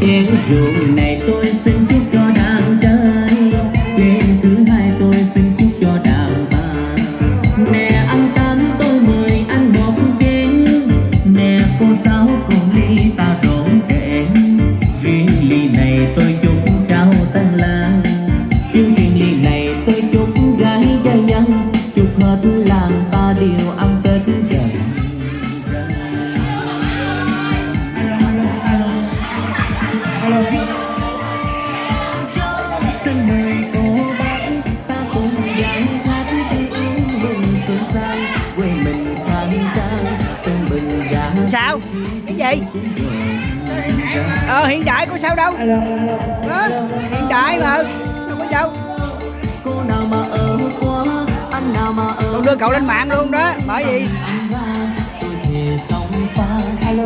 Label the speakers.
Speaker 1: chén rượu này tôi xin chúc cho đàn trai, chén thứ hai tôi xin chúc cho đàn bà. Nè ăn tám tôi mời anh một chén, nè cô sáu cùng ly ta rộn ràng. Riêng ly này tôi chúc trao tan làng, chứ riêng ly này tôi chúc gái gia nhân, chúc hết làng ta đều ăn Tết gần. Xin mời cô bác ta cùng dàn hát tiếng mừng xuân sang, quê mình khang trang từng bình dạng.
Speaker 2: Sao? Cái gì? Hiện đại có sao đâu. Đó, hiện đại mà đâu có sao.
Speaker 1: Cô nào mà ở quá, anh nào mà ở.
Speaker 2: Tôi đưa cậu lên mạng luôn đó, bởi vì
Speaker 1: tôi thề sóng pha. Alo.